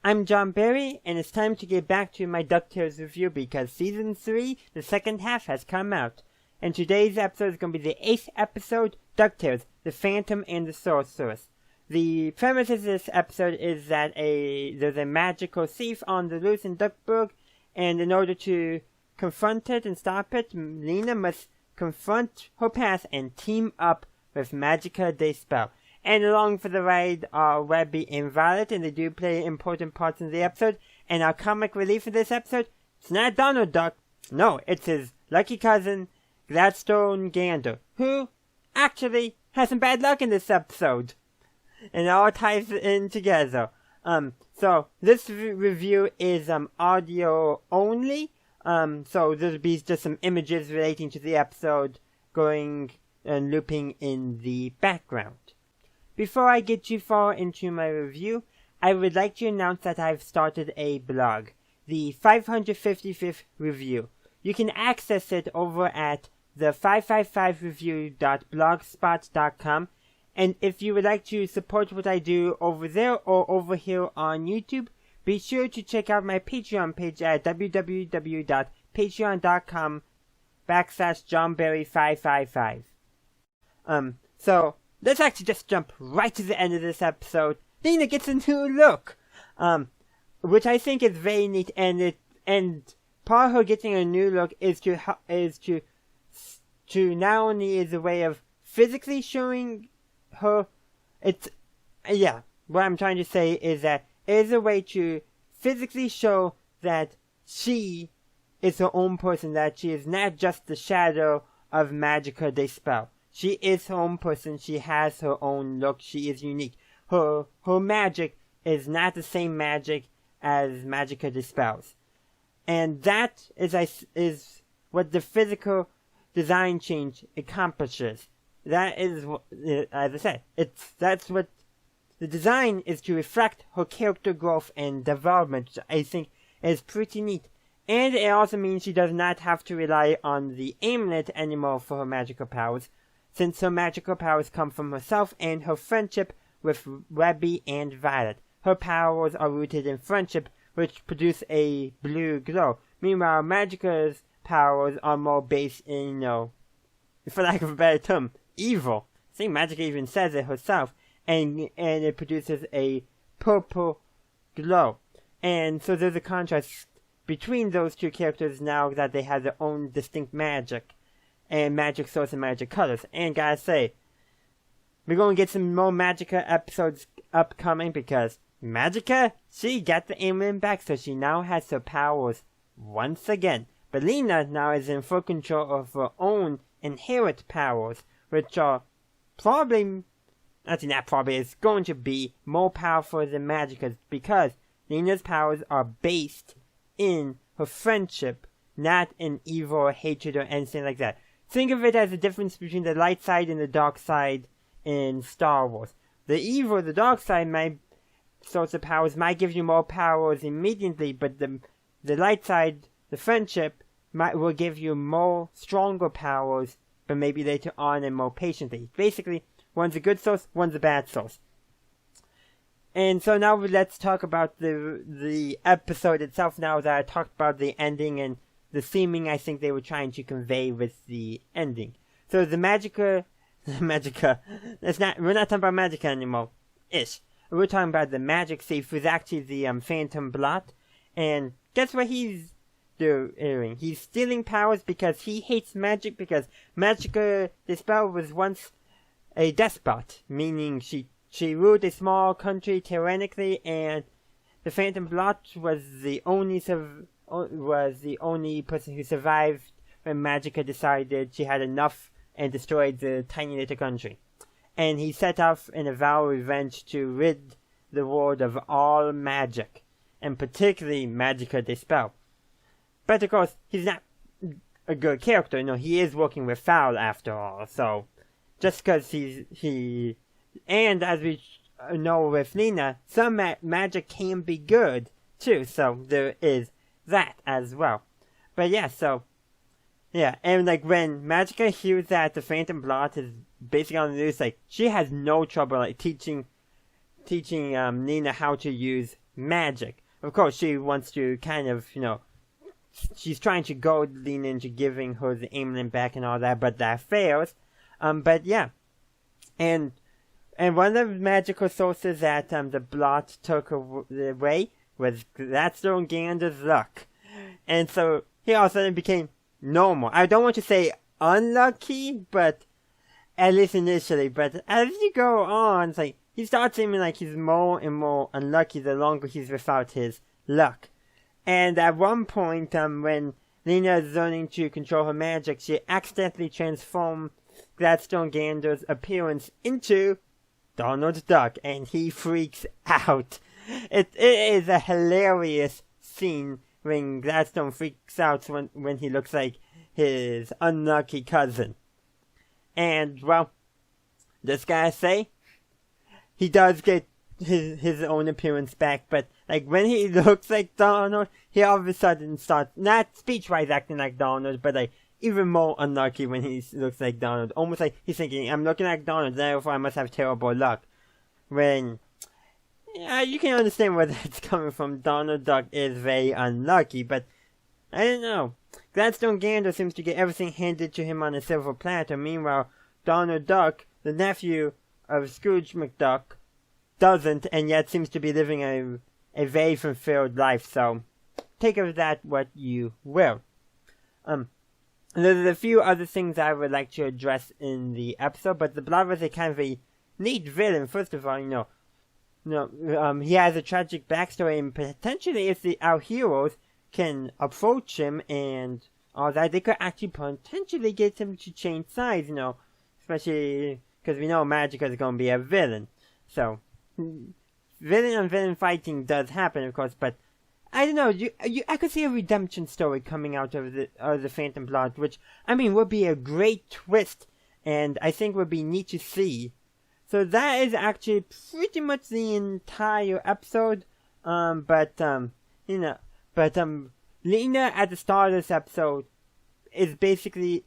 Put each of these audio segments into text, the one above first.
I'm John Barry, and it's time to get back to my DuckTales review because Season 3, the second half, has come out. And today's episode is going to be the 8th episode, DuckTales, The Phantom and the Sorceress. The premise of this episode is that there's a magical thief on the loose in Duckburg, and in order to confront it and stop it, Lena must confront her past and team up with Magica de Spell. And along for the ride are Webby and Violet, and they do play important parts in the episode. And our comic relief for this episode, it's not Donald Duck. No, it's his lucky cousin, Gladstone Gander, who actually has some bad luck in this episode. And it all ties in together. So this review is audio only. So there'll be just some images relating to the episode going and looping in the background. Before I get too far into my review, I would like to announce that I've started a blog, the 555th Review. You can access it over at the 555review.blogspot.com, and if you would like to support what I do over there or over here on YouTube, be sure to check out my Patreon page at www.patreon.com/JohnBarry555. So let's actually just jump right to the end of this episode. Lena gets a new look, which I think is very neat, and part of her getting a new look is to not only is a way of physically showing her, what I'm trying to say is that it is a way to physically show that she is her own person, that she is not just the shadow of Magica de Spell. She is her own person, she has her own look, she is unique. Her magic is not the same magic as Magica de Spell's. And that is what the physical design change accomplishes. That is, as I said, that's what the design is, to reflect her character growth and development, which I think is pretty neat. And it also means she does not have to rely on the amulet anymore for her magical powers, since her magical powers come from herself and her friendship with Webby and Violet. Her powers are rooted in friendship, which produce a blue glow. Meanwhile, Magica's powers are more based in, for lack of a better term, evil. I think Magica even says it herself, and it produces a purple glow. And so there's a contrast between those two characters now that they have their own distinct magic, and magic source and magic colors. And gotta say, we're gonna get some more Magica episodes upcoming, because Magica, she got the amulet back, so she now has her powers once again. But Lena now is in full control of her own inherent powers, which are is going to be more powerful than Magica's, because Lena's powers are based in her friendship, not in evil or hatred or anything like that. Think of it as the difference between the light side and the dark side in Star Wars. The dark side sorts of powers might give you more powers immediately, but the light side, the friendship, will give you more stronger powers, but maybe later on and more patiently. Basically, one's a good source, one's a bad source. And so now let's talk about the episode itself, now that I talked about the ending and the theming I think they were trying to convey with the ending. So the Magica, we're not talking about Magica anymore, we're talking about the magic thief, who's actually the Phantom Blot, and guess what he's doing? He's stealing powers because he hates magic, because Magica de Spell was once a despot, meaning she ruled a small country tyrannically, and the Phantom Blot was the only person who survived when Magica decided she had enough and destroyed the tiny little country. And he set off in a vow of revenge to rid the world of all magic, and particularly Magica de Spell. But of course, he's not a good character. No, he is working with Fowl after all, so just because and as we know with Lena, some magic can be good too, so there is that as well. But and when Magica hears that the Phantom Blot is basically on the loose, she has no trouble teaching Lena how to use magic. Of course, she wants to kind of, she's trying to goad the ninja, giving her the amulet back and all that, but that fails. But yeah. And one of the magical sources that the blot took away was Gladstone Gander's luck. And so he all of a sudden became normal. I don't want to say unlucky, but at least initially. But as you go on, it's like he starts seeming like he's more and more unlucky the longer he's without his luck. And at one point, when Lena is learning to control her magic, she accidentally transforms Gladstone Gander's appearance into Donald Duck, and he freaks out. It is a hilarious scene when Gladstone freaks out when he looks like his unlucky cousin. And, well, this guy say, he does get his own appearance back, but, like, when he looks like Donald, he all of a sudden starts, not speech-wise acting like Donald, but, like, even more unlucky when he looks like Donald. Almost like he's thinking, I'm looking like Donald, therefore I must have terrible luck. When, you can understand where that's coming from. Donald Duck is very unlucky, but, I don't know. Gladstone Gander seems to get everything handed to him on a silver platter. Meanwhile, Donald Duck, the nephew of Scrooge McDuck, doesn't, and yet seems to be living a very fulfilled life. So, take of that what you will. There's a few other things I would like to address in the episode, but the Blob was a kind of a neat villain. First of all, he has a tragic backstory, and potentially if our heroes can approach him and all that, they could actually potentially get him to change sides, especially because we know Magica is going to be a villain. So, villain on villain fighting does happen, of course, but I don't know, I could see a redemption story coming out of the Phantom Blot, which, would be a great twist, and I think would be neat to see. So that is actually pretty much the entire episode, Lena at the start of this episode is basically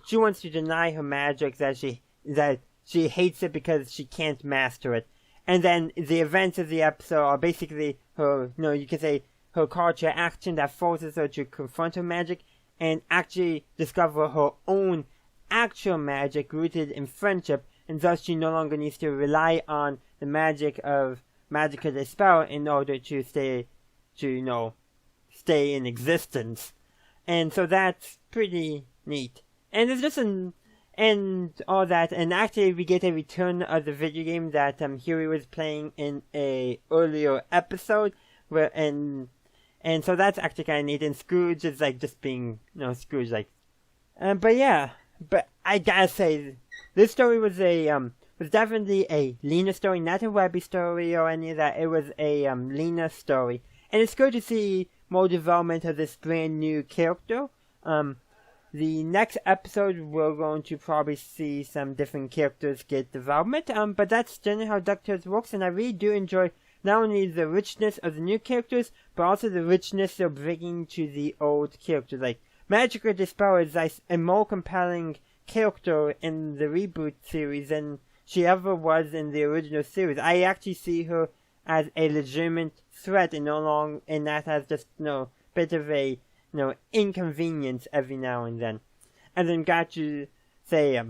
she wants to deny her magic, that she hates it because she can't master it. And then the events of the episode are basically her, you can say, her call to action that forces her to confront her magic and actually discover her own actual magic rooted in friendship, and thus she no longer needs to rely on the magic of Magica de Spell in order to stay in existence. And so that's pretty neat. And there's just and all that, and actually we get a return of the video game that Huey was playing in a earlier episode, and so that's actually kind of neat. And Scrooge is like just being, Scrooge like, but I gotta say, this story was definitely a Lena story, not a Webby story or any of that. It was a Lena story, and it's good to see more development of this brand new character. The next episode, we're going to probably see some different characters get development, but that's generally how DuckTales works, and I really do enjoy not only the richness of the new characters, but also the richness they're bringing to the old characters. Like, Magica de Spell is a more compelling character in the reboot series than she ever was in the original series. I actually see her as a legitimate threat and not as just, bit of a, inconvenience every now and then. And then got to say,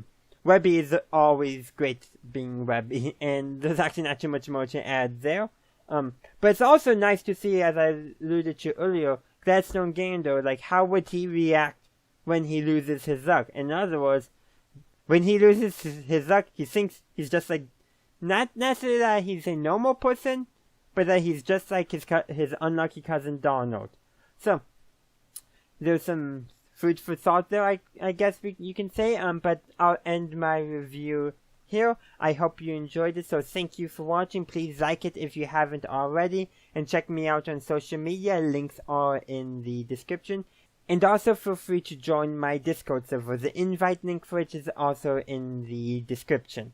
Webby is always great being Webby, and there's actually not too much more to add there. But it's also nice to see, as I alluded to earlier, Gladstone Gander, like, how would he react when he loses his luck? In other words, when he loses his luck, he thinks he's just like, not necessarily that he's a normal person, but that he's just like his unlucky cousin Donald. So, there's some food for thought there, I guess you can say, but I'll end my review here. I hope you enjoyed it, so thank you for watching. Please like it if you haven't already, and check me out on social media. Links are in the description. And also feel free to join my Discord server. The invite link for it is also in the description.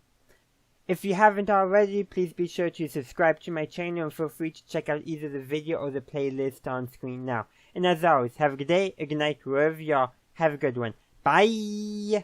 If you haven't already, please be sure to subscribe to my channel and feel free to check out either the video or the playlist on screen now. And as always, have a good day, a good night, wherever you are. Have a good one. Bye!